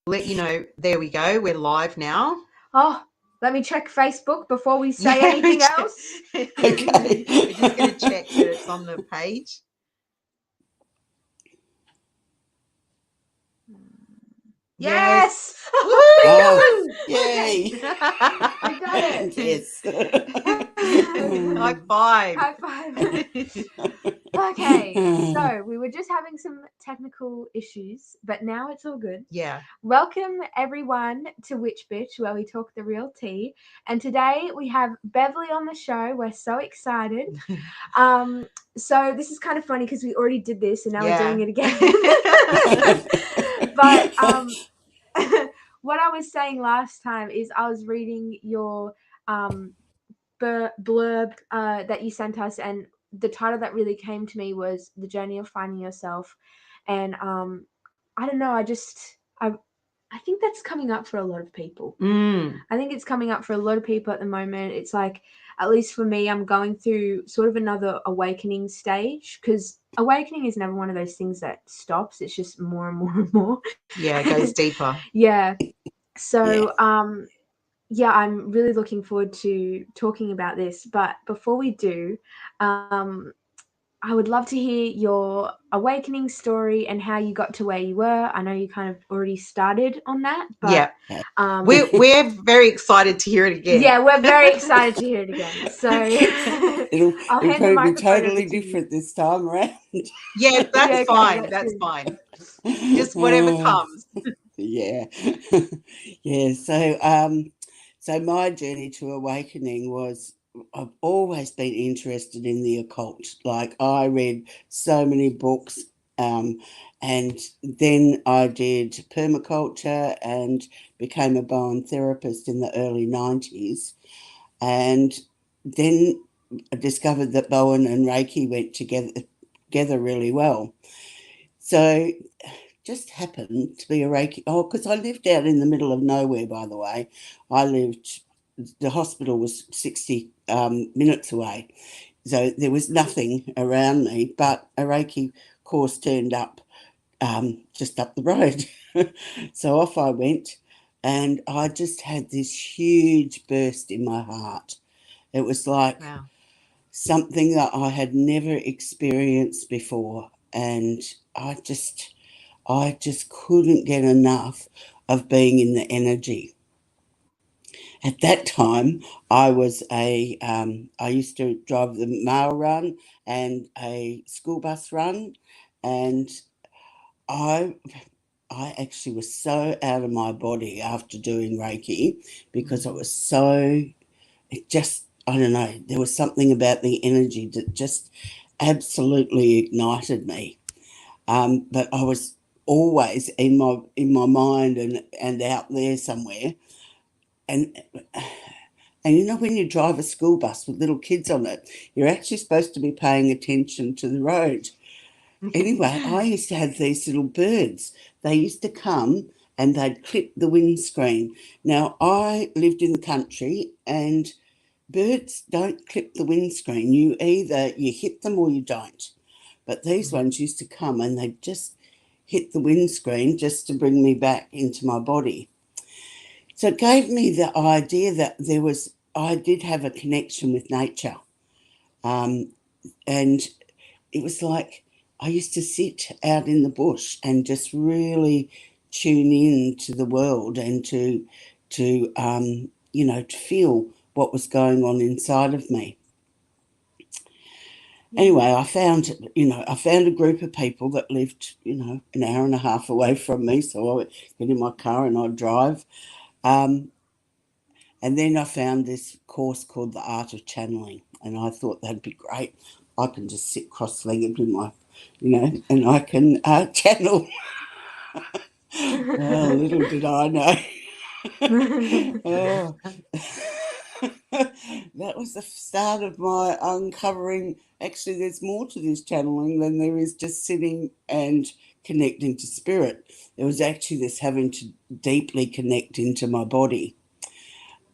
let you know. There we go. We're live now. Oh, let me check Facebook before we say anything else. Okay. We're just going to check that it's on the page. Yes! Oh, yay. We got it. Yes. High five. High five. Okay, so we were just having some technical issues, but now it's all good. Yeah. Welcome everyone to Witch Bitch, where we talk the real tea. And today we have Beverley on the show. We're so excited. So this is kind of funny because we already did this and now we're doing it again. But what I was saying last time is I was reading your blurb that you sent us, and the title that really came to me was The Journey of Finding Yourself. And I don't know, I think that's coming up for a lot of people. I think it's coming up for a lot of people at the moment. It's like, at least for me, I'm going through sort of another awakening stage, because awakening is never one of those things that stops. It's just more and more and more. Yeah, it goes deeper. Yeah. So, yeah, I'm really looking forward to talking about this. But before we do, I would love to hear your awakening story and how you got to where you were. I know you kind of already started on that, but we're very excited to hear it again. Yeah, we're very excited to hear it again. So it'll probably be totally different this time around. Yeah, that's fine. That's fine. Just whatever comes. Yeah. Yeah. So my journey to awakening was, I've always been interested in the occult. Like, I read so many books, and then I did permaculture and became a Bowen therapist in the early 90s. And then I discovered that Bowen and Reiki went together really well. So just happened to be a Reiki. Oh, because I lived out in the middle of nowhere, by the way. The hospital was 60 minutes away. So there was nothing around me, but a Reiki course turned up just up the road. So off I went, and I just had this huge burst in my heart. It was like something that I had never experienced before, and I just couldn't get enough of being in the energy. At that time, I used to drive the mail run and a school bus run, and I actually was so out of my body after doing Reiki, because I don't know, there was something about the energy that just absolutely ignited me. But I was always in my mind and out there somewhere. And you know, when you drive a school bus with little kids on it, you're actually supposed to be paying attention to the road. Anyway, I used to have these little birds. They used to come and they'd clip the windscreen. Now, I lived in the country, and birds don't clip the windscreen. You hit them or you don't. But these ones used to come and they'd just hit the windscreen just to bring me back into my body. So it gave me the idea that I did have a connection with nature. And it was like I used to sit out in the bush and just really tune in to the world and to feel what was going on inside of me. Anyway, I found a group of people that lived, an hour and a half away from me. So I would get in my car and I'd drive. And then I found this course called The Art of Channeling, and I thought that'd be great. I can just sit cross-legged with my, and I can channel. Well, little did I know. Oh. That was the start of my uncovering. Actually, there's more to this channeling than there is just sitting and connecting to spirit. There was actually this having to deeply connect into my body.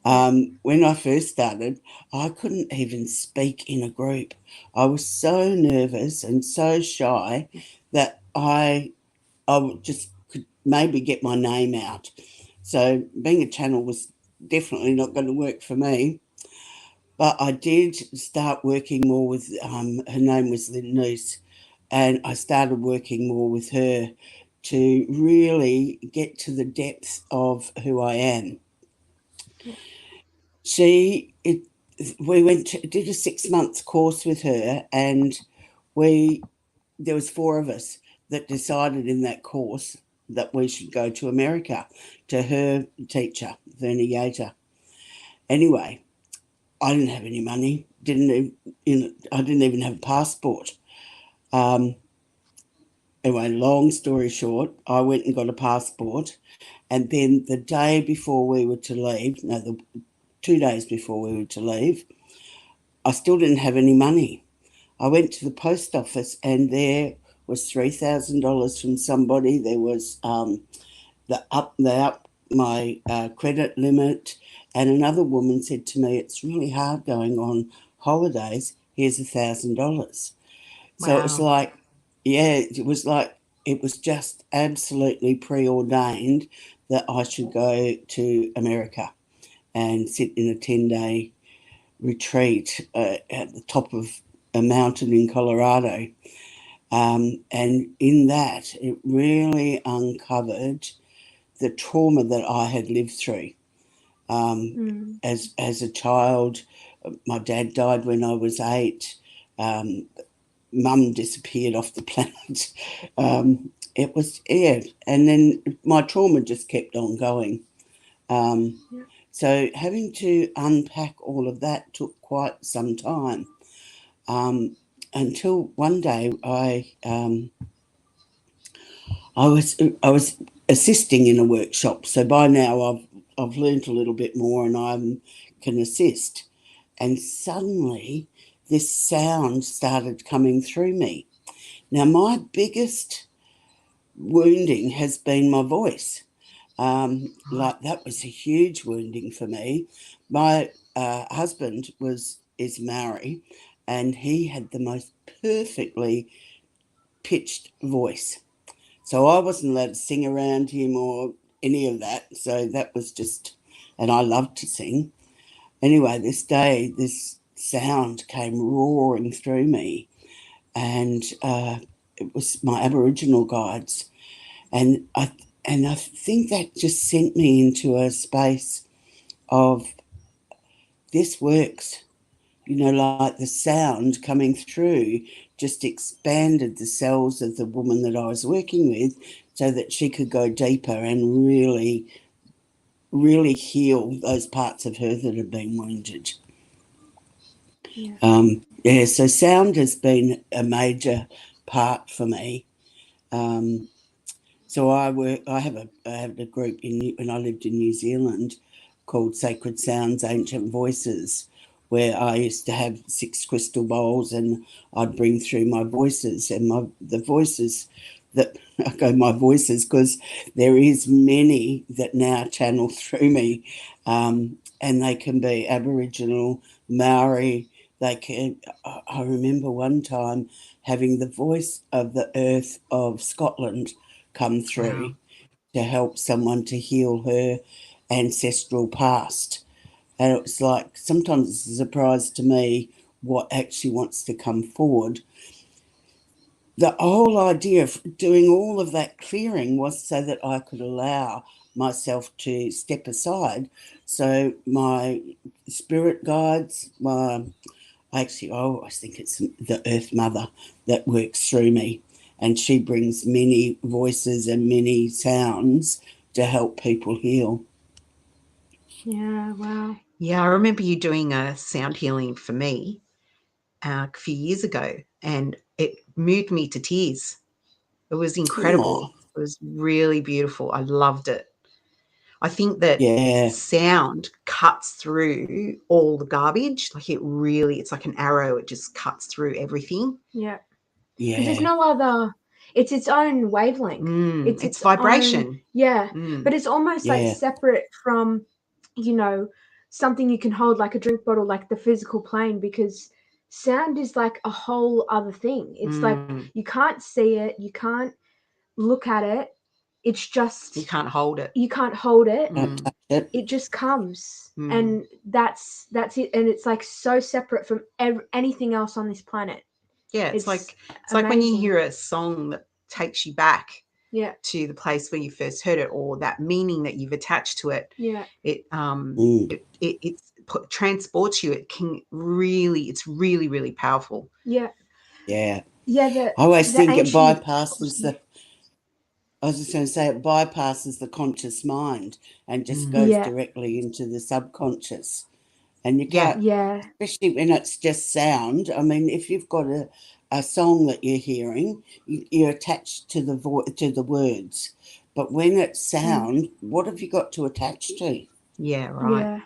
When I first started, I couldn't even speak in a group. I was so nervous and so shy that I just maybe get my name out. So being a channel was definitely not going to work for me. But I did start working more with, her name was Niece, and I started working more with her to really get to the depth of who I am. We did a 6 month course with her, and there was 4 of us that decided in that course that we should go to America to her teacher, Verna Yater. Anyway, I didn't have any money. I didn't even have a passport. Anyway, long story short, I went and got a passport, and then the day before we were to leave, the 2 days before we were to leave, I still didn't have any money. I went to the post office, and there was $3,000 from somebody. There was the up my credit limit, and another woman said to me, "It's really hard going on holidays. Here's $1,000." So it was Wow. like, it was just absolutely preordained that I should go to America and sit in a 10-day retreat at the top of a mountain in Colorado. And in that, it really uncovered the trauma that I had lived through. As a child, my dad died when I was 8. Mum disappeared off the planet. It was, and then my trauma just kept on going. So having to unpack all of that took quite some time, until one day I was assisting in a workshop. So by now I've learnt a little bit more, and I can assist. And suddenly this sound started coming through me. Now, my biggest wounding has been my voice. Like, that was a huge wounding for me. My husband is Maori, and he had the most perfectly pitched voice. So I wasn't allowed to sing around him or any of that. So that was just, and I loved to sing. Anyway, this day, this sound came roaring through me, and it was my Aboriginal guides. And I think that just sent me into a space of, this works. Like the sound coming through just expanded the cells of the woman that I was working with, so that she could go deeper and really, really heal those parts of her that had been wounded. So sound has been a major part for me. So I have a group when I lived in New Zealand called Sacred Sounds, Ancient Voices, where I used to have 6 crystal bowls, and I'd bring through my voices, and the voices that I go my voices because there is many that now channel through me, and they can be Aboriginal, Maori. I remember one time having the voice of the earth of Scotland come through. Wow. To help someone to heal her ancestral past. And it was like, sometimes it's a surprise to me what actually wants to come forward. The whole idea of doing all of that clearing was so that I could allow myself to step aside. So my spirit guides, I always think it's the Earth Mother that works through me, and she brings many voices and many sounds to help people heal. Yeah, wow. Yeah, I remember you doing a sound healing for me a few years ago, and it moved me to tears. It was incredible. Oh, It was really beautiful. I loved it. I think that yeah, sound cuts through all the garbage. Like, it's like an arrow. It just cuts through everything. Yeah. yeah. Because there's no other, it's its own wavelength. It's It's its own, vibration. but it's almost like Yeah. separate from, something you can hold, like a drink bottle, like the physical plane, because sound is like a whole other thing. It's like you can't see it, you can't look at it, it's just You can't hold it. you can't hold it. Don't touch it. It just comes, and that's it. And it's like so separate from anything else on this planet. Yeah, it's like amazing. when you hear a song that takes you back Yeah. to the place where you first heard it, or that meaning that you've attached to it. Yeah. It transports you. It's really, really powerful. Yeah. Yeah. Yeah. I always think it ancient- bypasses the. I was just going to say it bypasses the conscious mind and just goes Yeah. directly into the subconscious. And you Yeah. can't, Yeah. especially when it's just sound. I mean, if you've got a song that you're hearing, you're attached to the words. But when it's sound, what have you got to attach to? Yeah, right. Yeah.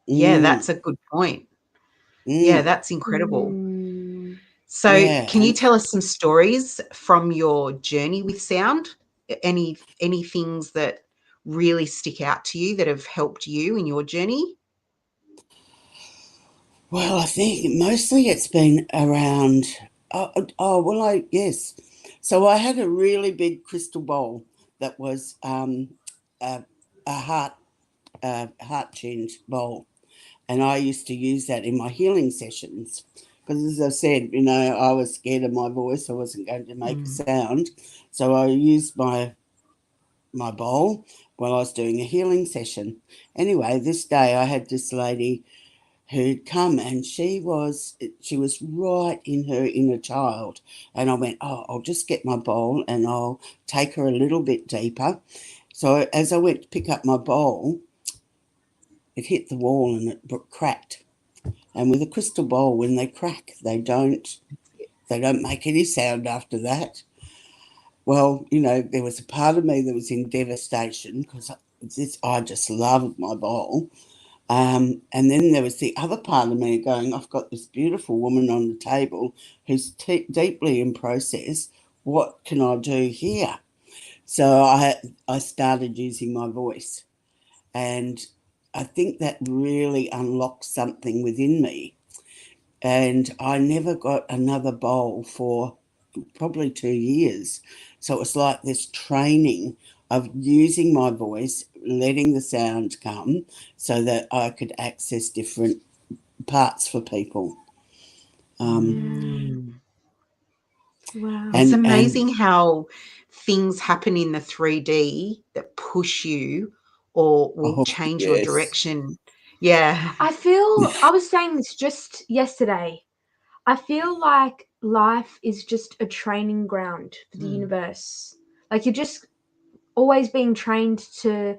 Yeah, that's a good point. Yeah, that's incredible. So Yeah, can you and- tell us some stories from your journey with sound? Any things that really stick out to you that have helped you in your journey? Well, I think mostly it's been around. Yes. So I had a really big crystal bowl that was a heart tuned bowl, and I used to use that in my healing sessions because, as I said, I was scared of my voice. I wasn't going to make a sound, so I used my bowl while I was doing a healing session. Anyway, this day I had this lady who'd come, and she was right in her inner child, and I went, I'll just get my bowl and I'll take her a little bit deeper. So as I went to pick up my bowl, it hit the wall and it cracked. And with a crystal bowl, when they crack, they don't make any sound after that. Well, there was a part of me that was in devastation because I just loved my bowl. And then there was the other part of me going, I've got this beautiful woman on the table who's deeply in process. What can I do here? So I started using my voice. And I think that really unlocked something within me. And I never got another bowl for probably 2 years. So it was like this training of using my voice, letting the sound come so that I could access different parts for people. Wow. It's And amazing how things happen in the 3D that push you or will change your yes. direction. Yeah. I was saying this just yesterday. I feel like life is just a training ground for the universe. Like you're just always being trained to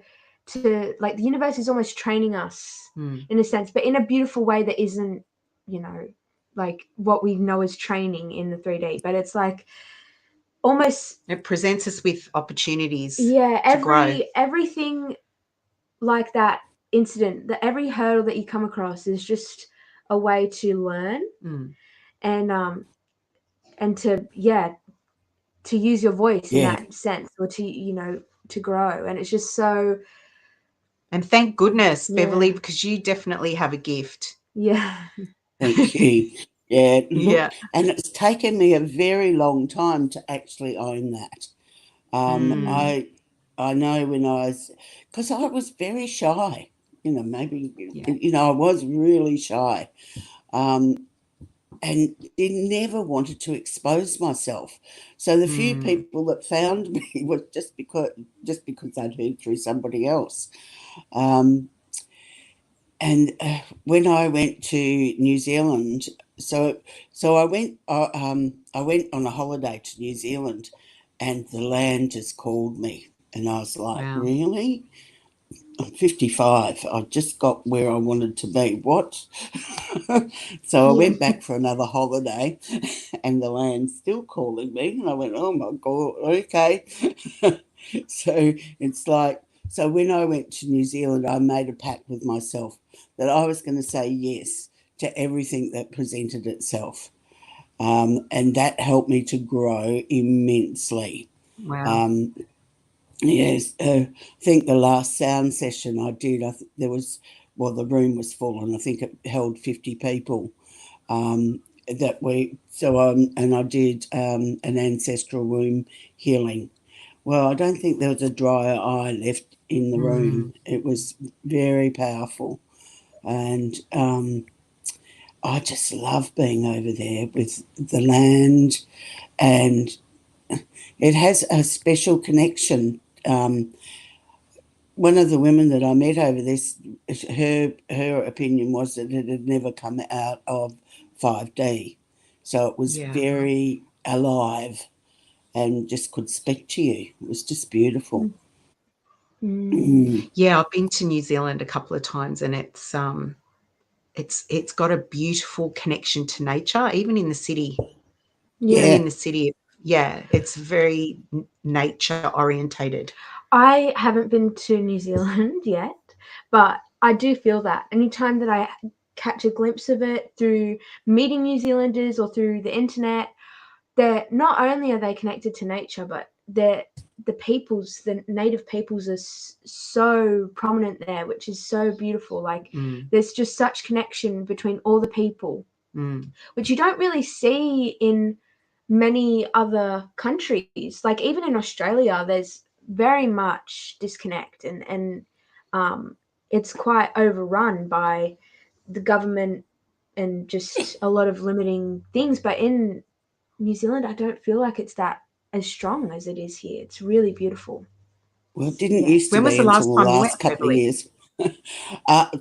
like the universe is almost training us in a sense, but in a beautiful way that isn't, like what we know as training in the 3D. But it's like almost It presents us with opportunities to grow. everything like that incident, that every hurdle that you come across is just a way to learn and to use your voice in that sense, or to grow. And it's just so. And thank goodness, Beverley, because you definitely have a gift. Yeah. Thank you. Yeah, look, Yeah. and it's taken me a very long time to actually own that. I know when because I was very shy, maybe, I was really shy, and never wanted to expose myself. So the few people that found me was just because I'd heard through somebody else. And when I went to New Zealand, so I went on a holiday to New Zealand, and the land just called me, and I was like, Wow. really? I'm 55. I just got where I wanted to be. What? So I went back for another holiday, and the land's still calling me, and I went, oh my God, okay. So it's like, so when I went to New Zealand, I made a pact with myself that I was going to say yes to everything that presented itself. And that helped me to grow immensely. Wow. Yes, I think the last sound session I did, there was, the room was full, and I think it held 50 people that week. So, and I did an ancestral womb healing, Well, I don't think there was a drier eye left in the room. It was very powerful. And I just love being over there with the land, and it has a special connection. One of the women that I met over this, her opinion was that it had never come out of 5D. So it was Yeah. very alive and just could speak to you. It was just beautiful. Yeah, I've been to New Zealand a couple of times, and it's got a beautiful connection to nature, even in the city. Even Yeah. in the city, yeah, it's very nature orientated. I haven't been to New Zealand yet, but I do feel that anytime that I catch a glimpse of it through meeting New Zealanders or through the internet, they're not only are they connected to nature, but the native peoples are so prominent there, which is so beautiful. Like there's just such connection between all the people, which you don't really see in many other countries. Like even in Australia, there's very much disconnect, and it's quite overrun by the government and just a lot of limiting things. But in New Zealand, I don't feel like it's that as strong as it is here. It's really beautiful. Well, it didn't Yeah. used to When was be the last until the time you went, last couple of Beverley? years.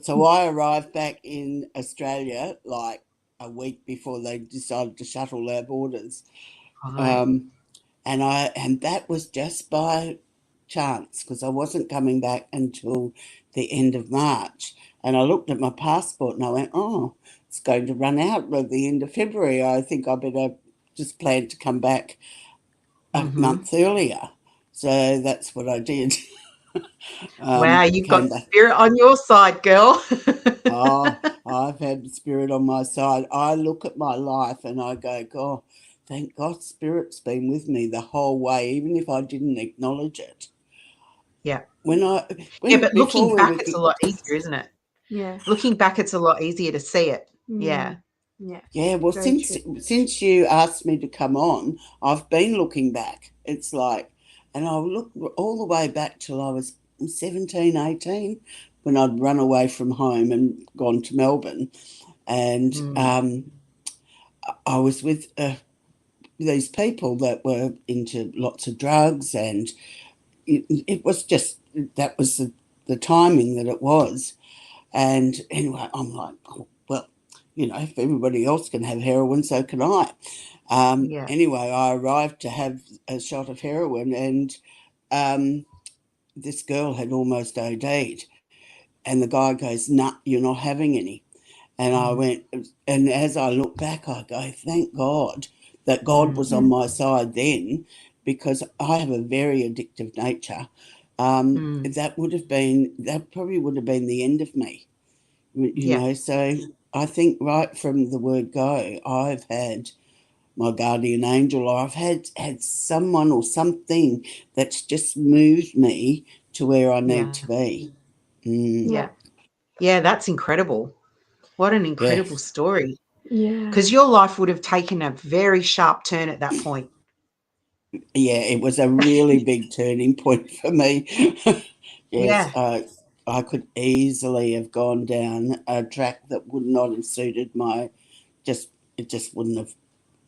So I arrived back in Australia like a week before they decided to shut all our borders. Right. And that was just by chance because I wasn't coming back until the end of March. And I looked at my passport and I went, oh, it's going to run out at the end of February. I think I better just plan to come back a month earlier. So that's what I did. Wow, you've got Came back. spirit on your side, girl. Oh, I've had spirit on my side. I look at my life and I go, God, thank God spirit's been with me the whole way, even if I didn't acknowledge it. Yeah. Yeah, When but looking before we back, were, it's a lot easier, isn't it? Yeah. Looking back, it's a lot easier to see it. Yeah. Yeah. yeah. Well, Very since you asked me to come on, I've been looking back. It's like, and I look all the way back till I was 17, 18, when I'd run away from home and gone to Melbourne, and I was with these people that were into lots of drugs, and it was just that was the timing that it was. And anyway, I'm like, oh, well, if everybody else can have heroin, so can I. Yeah. Anyway, I arrived to have a shot of heroin, and this girl had almost OD'd. And the guy goes, nah, you're not having any. And I went, and as I look back, I go, thank God that God was on my side then, because I have a very addictive nature. That probably would have been the end of me, Yeah. So I think right from the word go, I've had my guardian angel, or I've had someone or something that's just moved me to where I need Yeah. to be. Yeah. Yeah, that's incredible. What an Yeah. incredible story. Yeah. Because your life would have taken a very sharp turn at that point. Yeah, it was a really big turning point for me. Yes, Yeah. I could easily have gone down a track that would not have suited it just wouldn't have,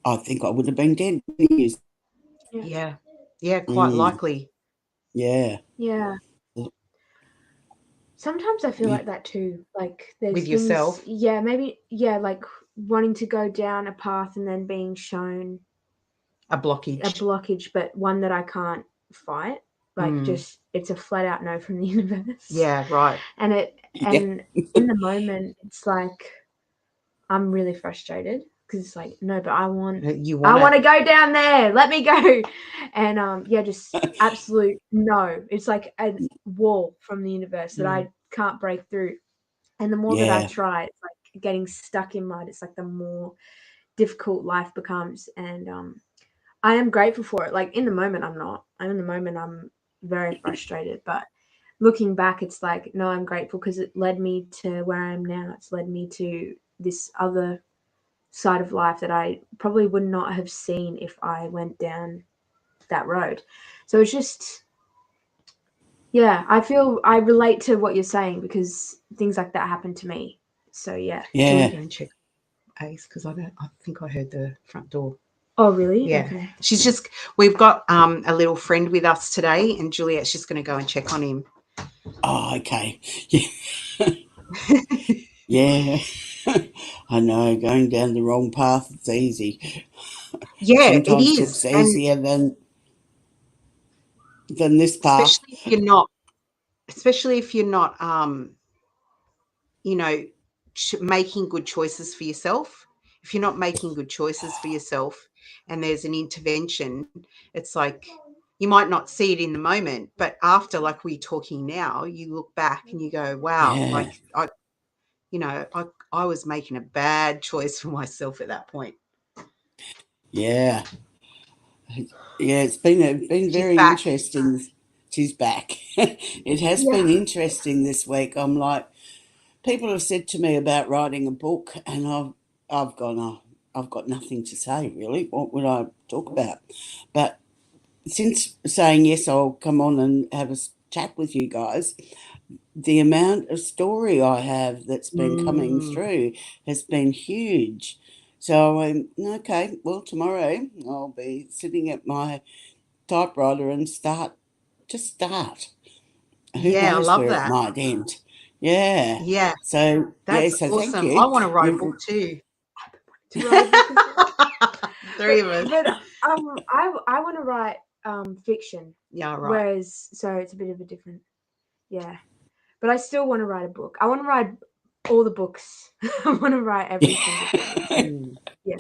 I think I would have been dead. Yeah. Yeah, quite Mm, likely. yeah. Yeah. Sometimes I feel like that too. Like there's With things, yourself. like wanting to go down a path and then being shown A a blockage. blockage, but one that I can't fight. Like just it's a flat out no from the universe. Yeah, right. And Yeah. in the moment it's like I'm really frustrated because it's like, no, but You I want want it. to go down there. Let me go. And just absolute no. It's like a wall from the universe that I can't break through. And the more that I Yeah. try, it's like getting stuck in mud. It's like the more difficult life becomes. And I am grateful for it. Like in the moment, I'm not. In the moment, I'm very frustrated. But looking back, it's like, no, I'm grateful because it led me to where I am now. It's led me to this other side of life that I probably would not have seen if I went down that road. So it's just, yeah, I relate to what you're saying because things like that happen to me. So yeah. Do you want Yeah. to go and check Ace? Because I think I heard the front door. Oh really? Yeah. Okay. We've got a little friend with us today, and Juliet's just going to go and check on him. Oh, okay. Yeah. Yeah. I know, going down the wrong path, it's easy. Yeah, it Sometimes is. looks And easier than this path. especially if you're not you know, making good choices for yourself. If you're not making good choices for yourself and there's an intervention, it's like you might not see it in the moment, but after, like we're talking now, you look back and you go, wow, Yeah. like I was making a bad choice for myself at that point. Yeah. Yeah, it's been She's very back. interesting. She's back. It has Yeah. been interesting this week. I'm like, people have said to me about writing a book, and I've gone, oh, I've got nothing to say really. What would I talk about? But since saying yes, I'll come on and have a chat with you guys. The amount of story I have that's been coming Mm, through has been huge. So okay, well, tomorrow I'll be sitting at my typewriter and start. Who yeah, I knows love where it that. might end? Yeah. Yeah, So yeah. that's So thank awesome. I you. want to write a book You've, too. To write a book as well. Three of us. But I want to write fiction, Yeah, right. whereas so it's a bit of a different, yeah. But I still want to write a book. I want to write all the books. I want to write every single book. Mm. Yeah.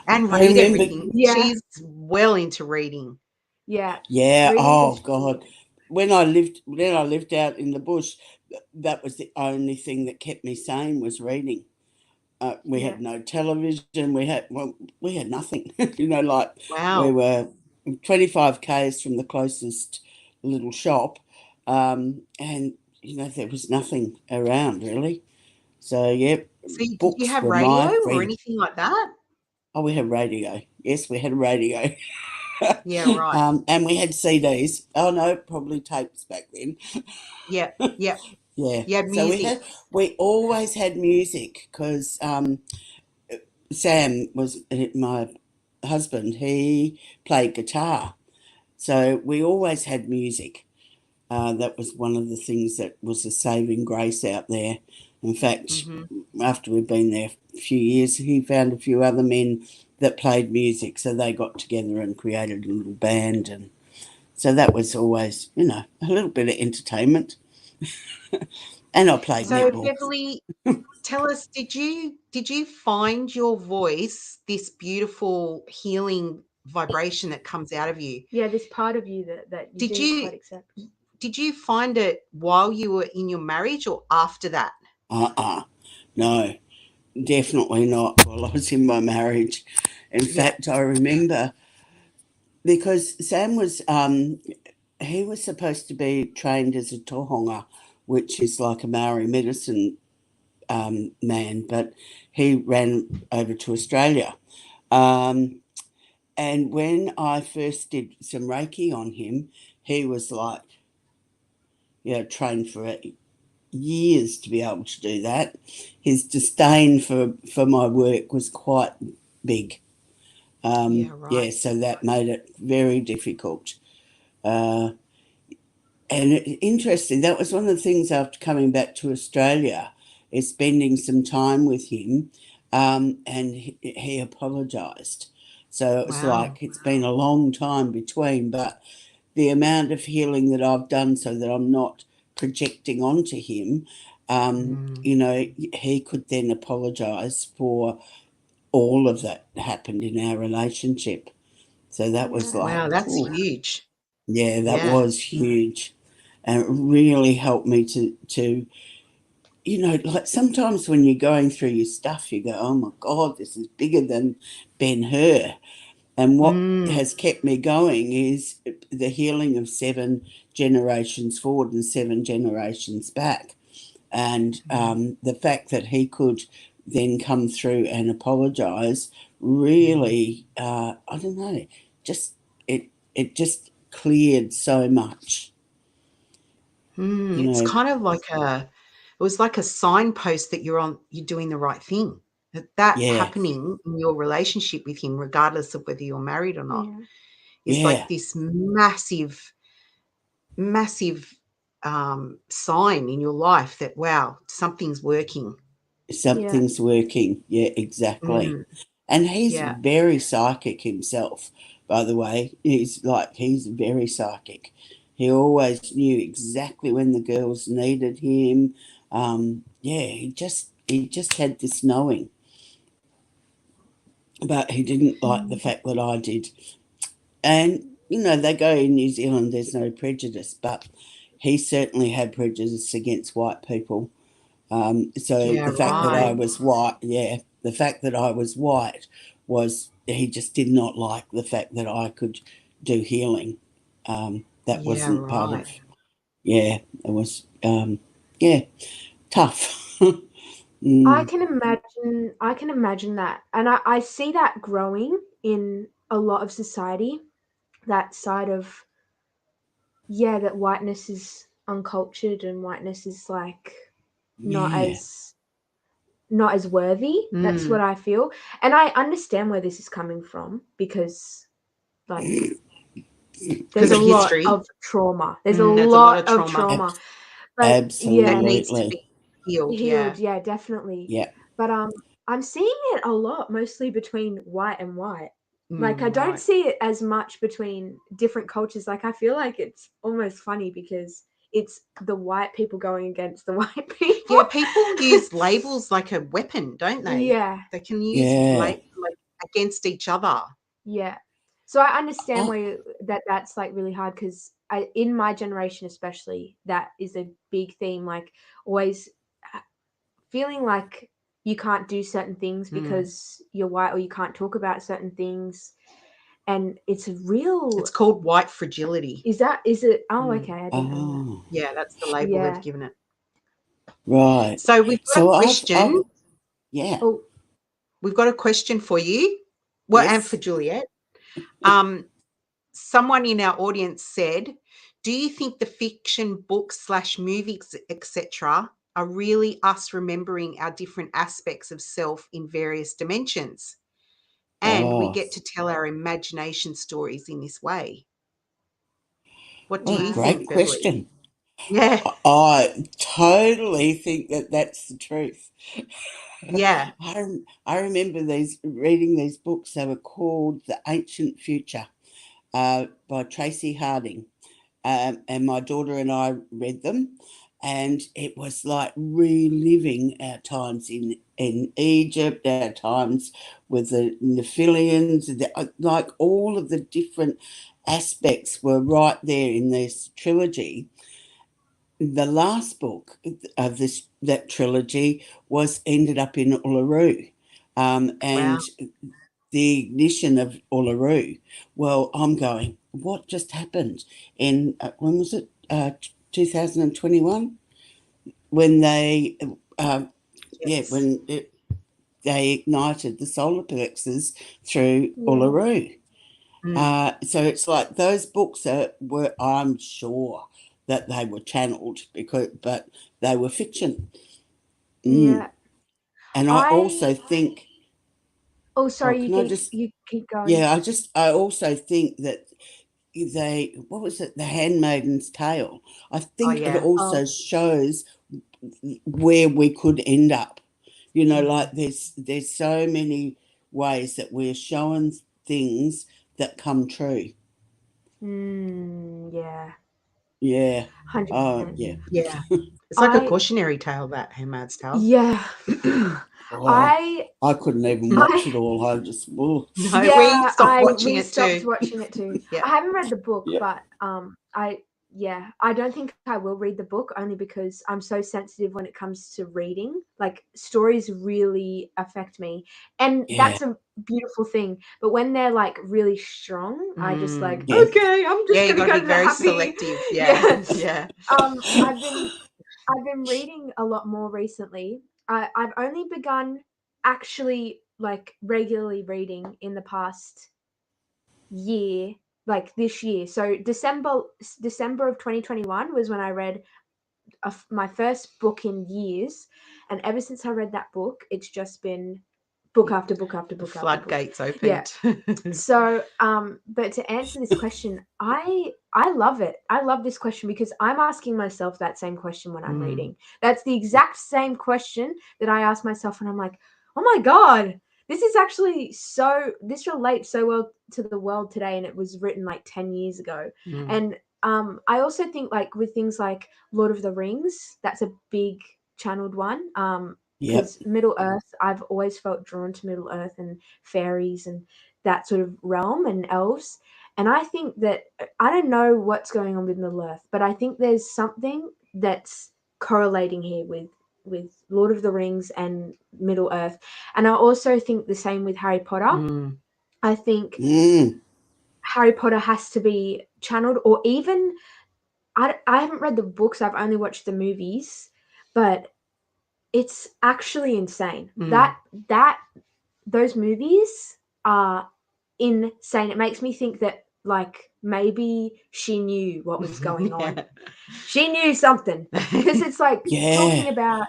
And I read remember. everything. Yeah. She's well into reading. Yeah. Yeah. Reading Oh is God. When I lived out in the bush, that was the only thing that kept me sane was reading. We yeah. had no television. We had nothing. Like we Wow. were 25 k's from the closest little shop, and there was nothing around really. So yeah, So did you books have were radio my or reading. anything like that? Oh, we had radio. Yes, we had a radio. Yeah, right. And we had CDs. Oh no, probably tapes back then. Yeah, yeah. Yeah. You had So music. we always had music because Sam was my husband. He played guitar, so we always had music. That was one of the things that was a saving grace out there. In fact, Mm-hmm. after we'd been there a few years, he found a few other men that played music, so they got together and created a little band, and so that was always, a little bit of entertainment. And I played So netball. Beverly, tell us, did you find your voice, this beautiful healing vibration that comes out of you? Yeah, this part of you that you Did didn't you quite accept. did you find it while you were in your marriage or after that? No, definitely not while I was in my marriage. In Yeah. fact, I remember because Sam was he was supposed to be trained as a tohunga, which is like a Maori medicine man, but he ran over to Australia. And when I first did some Reiki on him, he was like, trained for years to be able to do that. His disdain for my work was quite big. Yeah, right. So that made it very difficult. Uh, and interesting, that was one of the things after coming back to Australia, is spending some time with him, and he apologised. So it was Wow. like it's been a long time between, but the amount of healing that I've done so that I'm not projecting onto him, Mm. he could then apologise for all of that happened in our relationship. So that was Yeah. like, Wow, that's ooh, huge. yeah, that Yeah. was huge. And it really helped me to like sometimes when you're going through your stuff, you go, oh my God, this is bigger than Ben Hur. And what Mm. has kept me going is the healing of 7 generations forward and 7 generations back. And the fact that he could then come through and apologise really, I don't know, just it just cleared so much. It's kind of like it was like a signpost that you're doing the right thing. That Yeah, happening in your relationship with him, regardless of whether you're married or not, is yeah, like this massive, massive sign in your life that, wow, something's working. something's working. Yeah, exactly. Mm, And he's yeah. very psychic himself, by the way. He's very psychic. He always knew exactly when the girls needed him. Yeah, he just had this knowing. But he didn't like the fact that I did. And, they go in New Zealand, there's no prejudice, but he certainly had prejudice against white people. So Yeah, the fact that I right. was white, the fact that I was white was he just did not like the fact that I could do healing. That Yeah, wasn't part of, right. it was, tough. I Mm, can imagine that. And I see that growing in a lot of society, that side of, that whiteness is uncultured and whiteness is like not yeah, as not as worthy. That's what Mm. I feel. And I understand where this is coming from because like Because there's a of lot history. of trauma. There's a There's a lot lot of of trauma trauma. But that yeah, needs to absolutely. be healed. healed, Yeah. yeah, definitely. Yeah, But I'm seeing it a lot mostly between white and white. Like I don't Right. see it as much between different cultures. Like I feel like it's almost funny because it's the white people going against the white people. Yeah, people use labels like a weapon, don't they? Yeah, They can use yeah. like against each other. yeah. So I understand Oh, where that's like really hard because in my generation especially, that is a big theme. Like always feeling like you can't do certain things Mm. because you're white or you can't talk about certain things, and it's a real It's called white fragility. is it Mm. okay, I didn't know that. oh, Yeah, that's the label they've Yeah. given it. right. So we've got a So I've, question. yeah, Oh, We've got a question for you. Well, and for yes. Juliet. Um, someone in our audience said, do you think the fiction books / movies, etc., are really us remembering our different aspects of self in various dimensions? And we Oh, get to tell our imagination stories in this way. What do what a you wow. great think, Beverley? question. Yeah, I totally think that that's the truth. yeah. I remember reading these books. They were called The Ancient Future by Tracy Harding. And my daughter and I read them, and it was like reliving our times in Egypt, our times with the Nephilians, like all of the different aspects were right there in this trilogy. The last book of that trilogy was ended up in Uluru, Wow. and the ignition of Uluru. Well, I'm going, what just happened in, when was it, 2021? When they, Yes. when they ignited the solar plexus through Yeah. Uluru. Mm. So it's like those books were, I'm sure that they were channeled but they were fiction. Mm. Yeah. And I I also think, Oh, oh, sorry, can I just, you keep going. yeah, I also think that what was it, The Handmaiden's Tale. I Oh, think it yeah. Oh, also shows where we could end up. Mm. Like there's so many ways that we're showing things that come true. yeah. Yeah. Oh, 100%. yeah. Yeah. It's like a I cautionary tale, that Handmaid's Tale. Yeah. Oh, I I couldn't even watch I it all. I just, oh, No, we Yeah, stopped watching we it stopped too. watching it too. Yeah. I haven't read the book, yeah, but I don't think I will read the book only because I'm so sensitive when it comes to reading. Like stories really affect me, and yeah, that's a beautiful thing. But when they're like really strong, I just like, Mm. yeah. okay, I'm Yeah, just you gonna got to go be to the very happy. selective. Yeah. Yes. Yeah. I've been reading a lot more recently. I've only begun actually like regularly reading in the past year, like this year. So December of 2021 was when I read my first book in years, and ever since I read that book, it's just been book after book after The book after book. floodgates opened. Yeah. So, but to answer this question, I love it. I love this question because I'm asking myself that same question when I'm reading. That's the exact same question that I ask myself when I'm like, oh my God, this is actually this relates so well to the world today, and it was written like 10 years ago. And I also think like with things like Lord of the Rings, that's a big channeled one. Because Middle Earth, I've always felt drawn to Middle Earth and fairies and that sort of realm and elves. And I think that I don't know what's going on with Middle Earth, but I think there's something that's correlating here with Lord of the Rings and Middle Earth. And I also think the same with Harry Potter. I think Harry Potter has to be channeled, or even I haven't read the books, I've only watched the movies, but it's actually insane. That those movies are insane. It makes me think that like maybe she knew what was going on. She knew something, because it's like talking about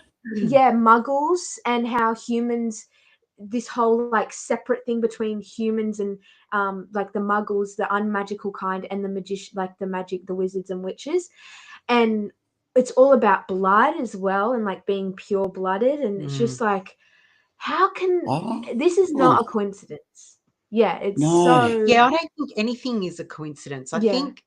muggles and how humans, this whole like separate thing between humans and like the muggles, the unmagical kind, and the magician, like the magic, the wizards and witches. And it's all about blood as well, and like being pure blooded. And it's just like, how can this is not a coincidence? Yeah, it's so. Yeah, I don't think anything is a coincidence. I think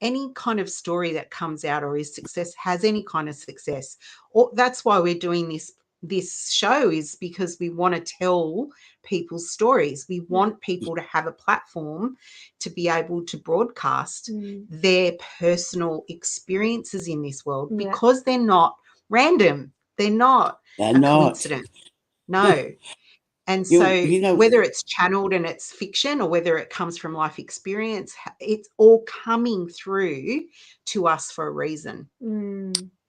any kind of story that comes out or is success has any kind of success. Or that's why we're doing this show, is because we want to tell people's stories. We want people to have a platform to be able to broadcast their personal experiences in this world, because they're not random. They're not coincidence. No. And so whether it's channeled and it's fiction, or whether it comes from life experience, it's all coming through to us for a reason.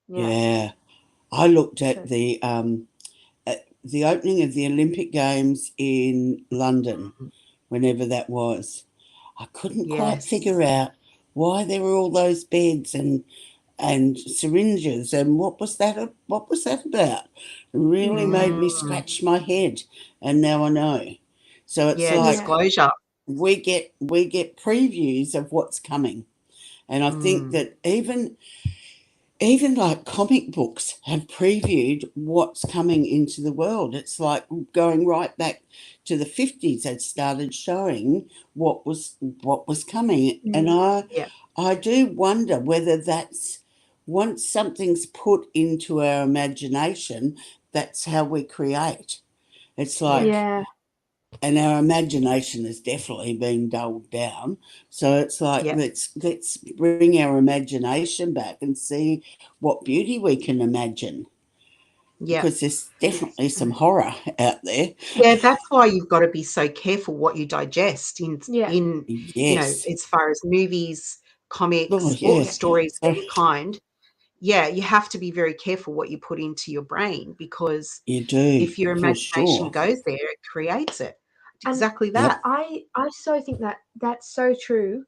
Yeah. I looked at the opening of the Olympic Games in London, whenever that was. I couldn't quite figure out why there were all those beds and syringes, and what was that about? It really made me scratch my head, and now I know. So it's like disclosure. We get previews of what's coming, and I think that even like comic books have previewed what's coming into the world. It's like going right back to the 50s. They started showing what was coming, and I do wonder whether that's, once something's put into our imagination, that's how we create. It's like, and our imagination has definitely been dulled down. So it's like, let's bring our imagination back and see what beauty we can imagine. Because there's definitely some horror out there. Yeah, that's why you've got to be so careful what you digest in you know, as far as movies, comics, or stories of any kind. Yeah, you have to be very careful what you put into your brain, because if your imagination goes there, it creates it. Exactly that. I so think that that's so true.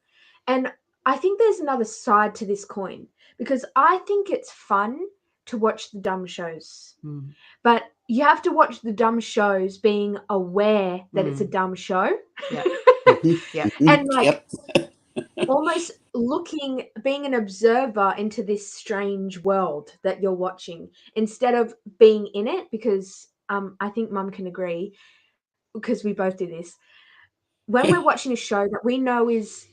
And I think there's another side to this coin, because I think it's fun to watch the dumb shows. But you have to watch the dumb shows being aware that it's a dumb show. And like almost being an observer into this strange world that you're watching, instead of being in it, because I think Mum can agree, because we both do this. When we're watching a show that we know is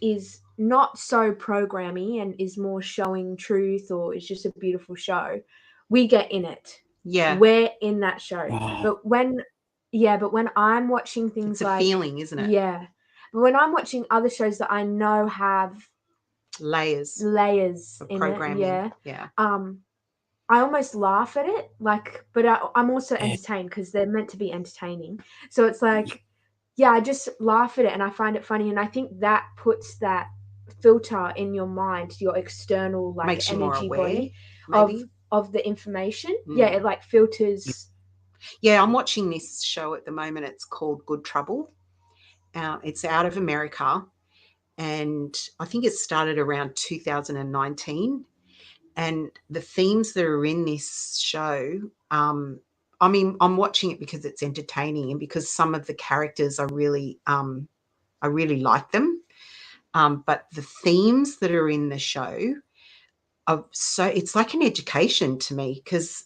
not so programmy and is more showing truth, or is just a beautiful show, we get in it. Yeah. We're in that show. But when I'm watching things, it's a feeling, isn't it? Yeah. But when I'm watching other shows that I know have layers of in programming, it, I almost laugh at it, like, but I'm also entertained, because they're meant to be entertaining. So it's like, I just laugh at it and I find it funny, and I think that puts that filter in your mind, your external like makes you energy more aware, body of the information. It like filters. I'm watching this show at the moment. It's called Good Trouble. It's out of America, and I think it started around 2019. And the themes that are in this show, I mean, I'm watching it because it's entertaining and because some of the characters I really like them. But the themes that are in the show are it's like an education to me, because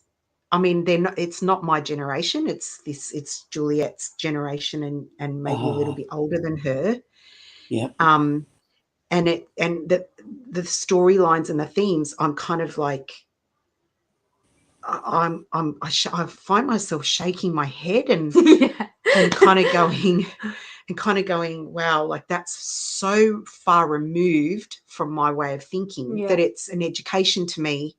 I mean, it's not my generation. It's Juliet's generation and maybe a little bit older than her. Yep. And the storylines and the themes, I'm kind of like, I find myself shaking my head and and kind of going, wow, like that's so far removed from my way of thinking that it's an education to me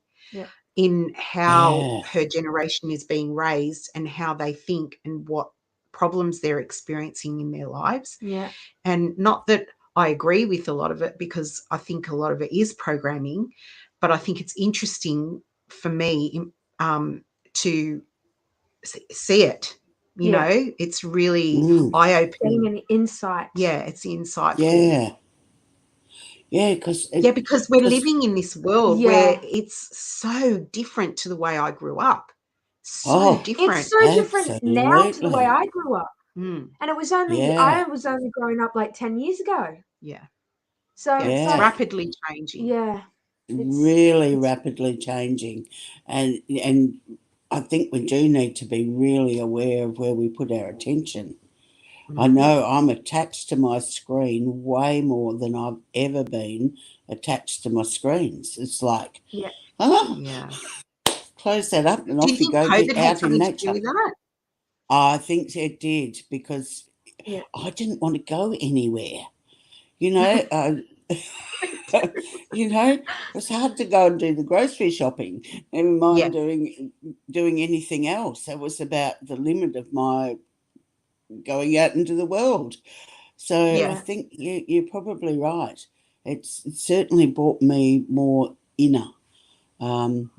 in how her generation is being raised and how they think and what problems they're experiencing in their lives. Yeah. And not that I agree with a lot of it, because I think a lot of it is programming, but I think it's interesting for me to see it. You know, it's really eye-opening. Getting an insight. Yeah, it's insightful. Yeah. Yeah, because we're living in this world where it's so different to the way I grew up. So different. It's so different now to the way I grew up. Mm. And it was only I was only growing up like 10 years ago. Yeah. So it's like, rapidly changing. Yeah. Really rapidly changing. And I think we do need to be really aware of where we put our attention. I know I'm attached to my screen way more than I've ever been attached to my screens. It's like, close that up and off you go, get out in nature. I think it did, because I didn't want to go anywhere. You know, you know, it was hard to go and do the grocery shopping, never mind doing anything else. That was about the limit of my going out into the world. So I think you're probably right. It's certainly brought me more inner, and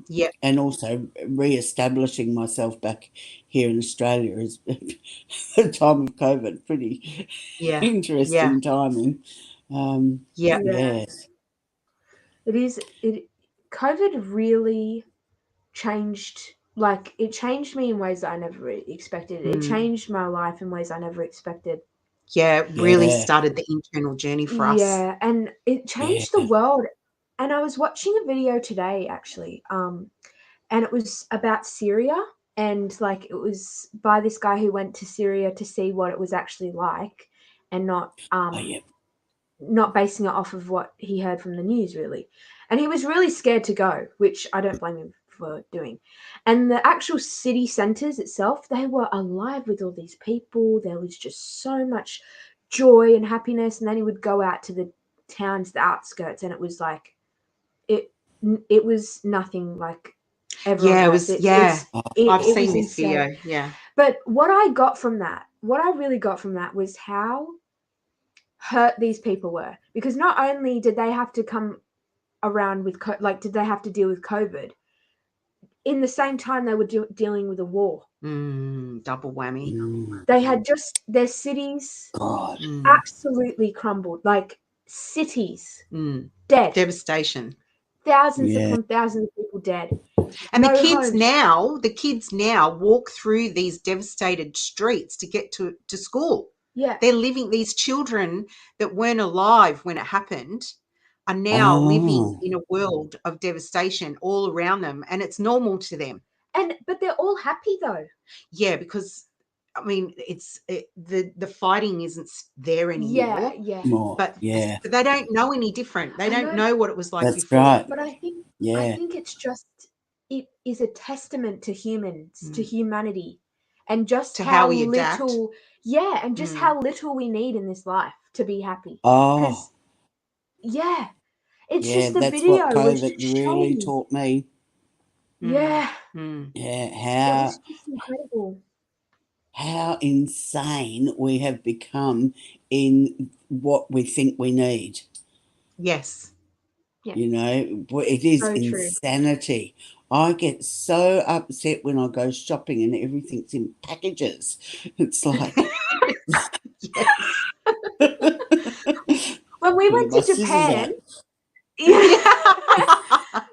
also re-establishing myself back here in Australia is the time of COVID. Pretty interesting timing. Yes. It is. COVID really changed. Like, it changed me in ways that I never really expected. It changed my life in ways I never expected. Yeah, it really started the internal journey for us. Yeah, and it changed the world. And I was watching a video today, actually, and it was about Syria. And, like, it was by this guy who went to Syria to see what it was actually like, and not basing it off of what he heard from the news, really. And he was really scared to go, which I don't blame him for doing. And the actual city centres itself, they were alive with all these people. There was just so much joy and happiness. And then he would go out to the towns, the outskirts, and it was like, it was nothing like everyone else. I've seen this video. Yeah. But what I really got from that was how hurt these people were, because not only did they have to come around with did they have to deal with COVID, in the same time they were dealing with a war. Double whammy. They had just their cities absolutely crumbled, like cities dead, devastation, thousands upon thousands of people dead. And the kids now walk through these devastated streets to get to school. Yeah. They're living, these children that weren't alive when it happened are now living in a world of devastation all around them, and it's normal to them. But they're all happy though. Yeah, because I mean, the fighting isn't there anymore. Yeah. But they don't know any different. They don't know what it was like That's before. Right. But I think it's just, it is a testament to humans, to humanity, and just to how we adapt. And just how little we need in this life to be happy. Oh. It's just the that's video. What COVID really taught me. Yeah. Yeah, It's just incredible. How insane we have become in what we think we need. Yes. Yeah. You know, it is so insanity. True. I get so upset when I go shopping and everything's in packages. It's like, When we went my to scissors Japan, out.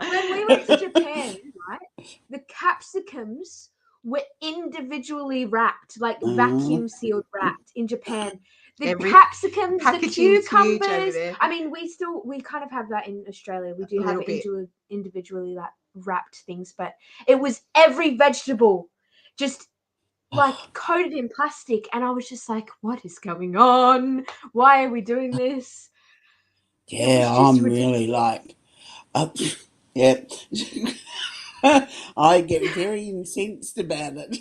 when we went to Japan, right, the capsicums were individually wrapped, like vacuum sealed wrapped in Japan. The capsicums, the packaging's huge over cucumbers. there. I mean, we kind of have that in Australia. We do A have little bit. individually like wrapped things, but it was every vegetable just like coated in plastic, and I was just like, what is going on? Why are we doing this? Yeah, just I'm really like, yeah. I get very incensed about it.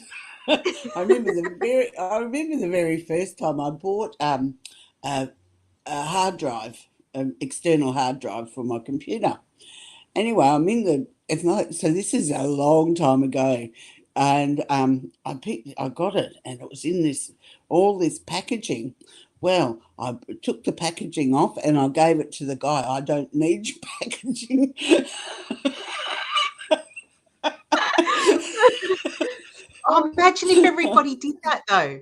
I remember the very first time I bought a hard drive, an external hard drive for my computer. Anyway, so this is a long time ago, and I got it, and it was in all this packaging. Well, I took the packaging off and I gave it to the guy. I don't need your packaging. Oh, imagine if everybody did that, though.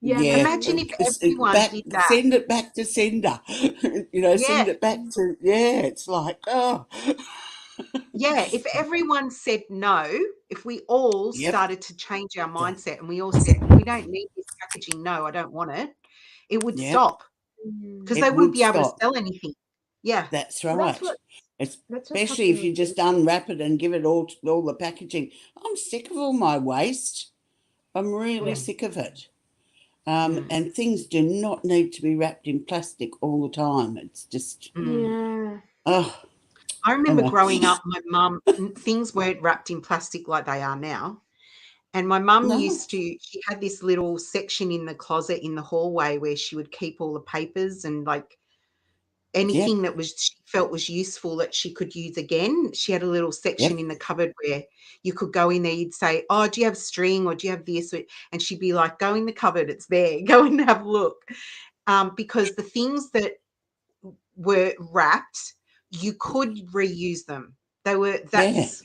Yeah, Imagine if everyone did that. Send it back to sender. Send it back to, it's like, oh. Yeah, if everyone said no, if we all started to change our mindset and we all said, we don't need this packaging, no, I don't want it, it would stop because they wouldn't be able to sell anything. Yeah. That's right. Well, especially if you just unwrap it and give it all the packaging. I'm sick of all my waste. I'm really sick of it. And things do not need to be wrapped in plastic all the time. It's just, oh. I remember growing up, my mum, things weren't wrapped in plastic like they are now. And my mum she had this little section in the closet in the hallway where she would keep all the papers and like anything that she felt was useful that she could use again. She had a little section in the cupboard where you could go in there. You'd say, oh, do you have string or do you have this? And she'd be like, go in the cupboard. It's there. Go and have a look. Because the things that were wrapped, you could reuse them. That's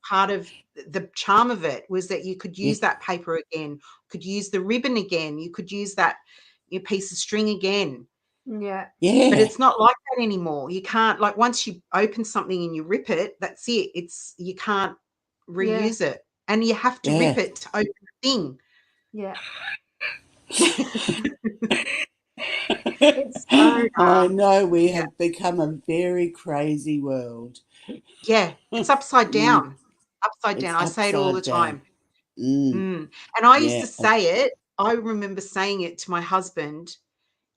part of the charm of it, was that you could use that paper again, could use the ribbon again, you could use that piece of string again. Yeah. But it's not like that anymore. You can't, like, once you open something and you rip it, that's it. You can't reuse it. And you have to rip it to open the thing. Yeah. It's so I know we have become a very crazy world. Yeah, it's upside down. Upside down. I say it all the time. And I used to say it. I remember saying it to my husband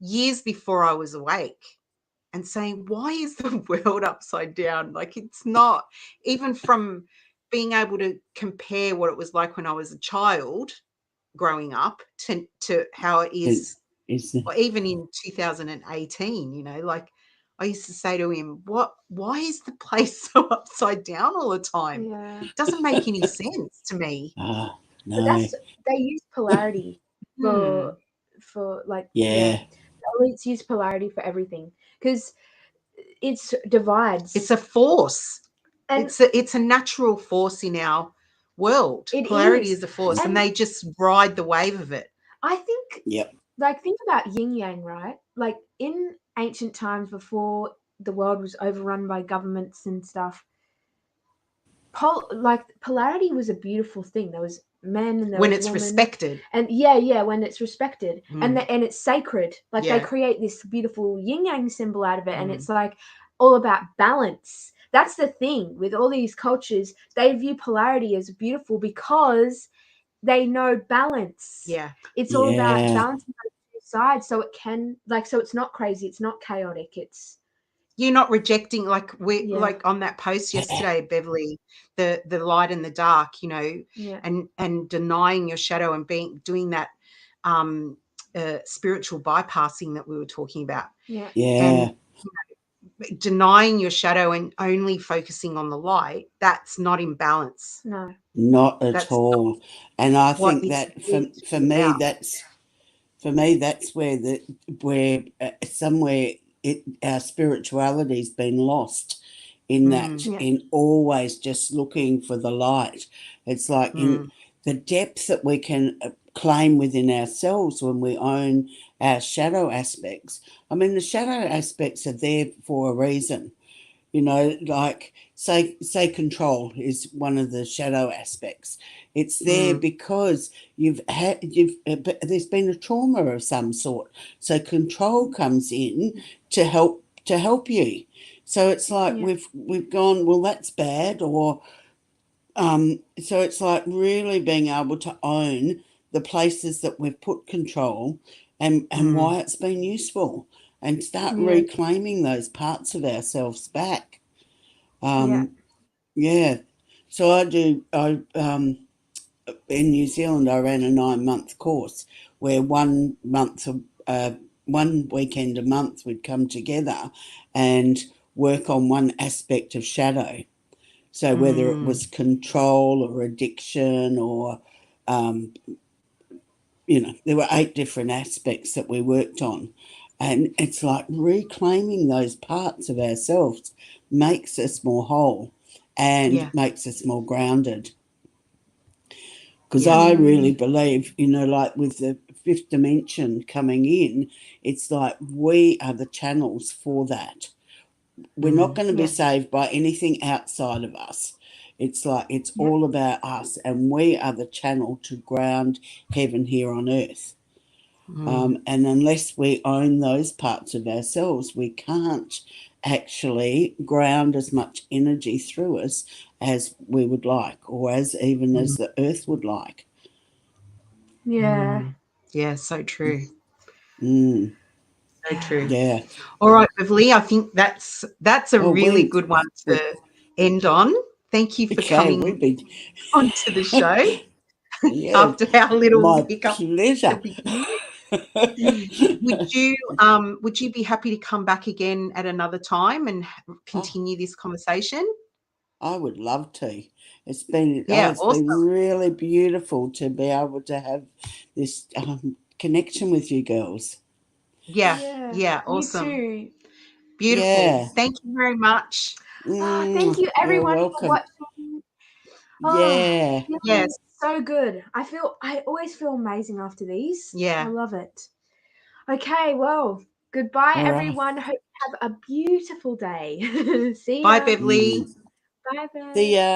years before I was awake and saying, why is the world upside down? Like, it's not. Even from being able to compare what it was like when I was a child growing up to how it is, or even in 2018, like, I used to say to him, why is the place so upside down all the time? Yeah. It doesn't make any sense to me. No. They use polarity for like elites use polarity for everything because it's divides. It's a force. And it's a natural force in our world. Polarity is a force, and they just ride the wave of it. I think. Like, think about yin yang, right? Like, in ancient times before the world was overrun by governments and stuff, polarity was a beautiful thing. There was men and there when was it's women. Respected. And when it's respected and it's sacred. Like, they create this beautiful yin yang symbol out of it, and it's like all about balance. That's the thing with all these cultures. They view polarity as beautiful because they know balance. Yeah. It's all about balancing those two sides so it can, like, so it's not crazy, it's not chaotic, it's you're not rejecting, like, like on that post yesterday, Beverley, the light and the dark, and denying your shadow and doing that spiritual bypassing that we were talking about. And denying your shadow and only focusing on the light, that's not in balance. No, not at all. And I think that for me that's where somewhere our spirituality's been lost in that, in always just looking for the light. It's like in the depth that we can claim within ourselves when we own our shadow aspects. I mean, the shadow aspects are there for a reason. You know, like say control is one of the shadow aspects. It's there because there's been a trauma of some sort. So control comes in to help you. So it's like we've gone, well, that's bad, or so it's like really being able to own the places that we've put control and why it's been useful, and start reclaiming those parts of ourselves back. Yeah. So in New Zealand, I ran a 9-month course where 1 month, 1 weekend a month we'd come together and work on one aspect of shadow. So whether it was control or addiction or, there were 8 different aspects that we worked on. And it's like reclaiming those parts of ourselves makes us more whole and makes us more grounded. Because I really believe, like with the 5th dimension coming in, it's like we are the channels for that. We're not going to be saved by anything outside of us. It's like it's all about us, and we are the channel to ground heaven here on earth. And unless we own those parts of ourselves, we can't actually ground as much energy through us as we would like, or as the earth would like. Yeah. Yeah, so true. So true. Yeah. All right, Beverley, I think that's a really good one to end on. Thank you for coming onto the show after our little hiccup pleasure. at the beginning. Would you be happy to come back again at another time and continue this conversation? I would love to. It's been awesome. been really beautiful to be able to have this connection with you girls. Yeah, awesome. Me too. Beautiful. Yeah. Thank you very much. Thank you everyone for watching. Yes. So good. I always feel amazing after these. Yeah. I love it. Okay, well, goodbye everyone. Hope you have a beautiful day. See ya. Bye, Beverley. Bye, Bev. See ya.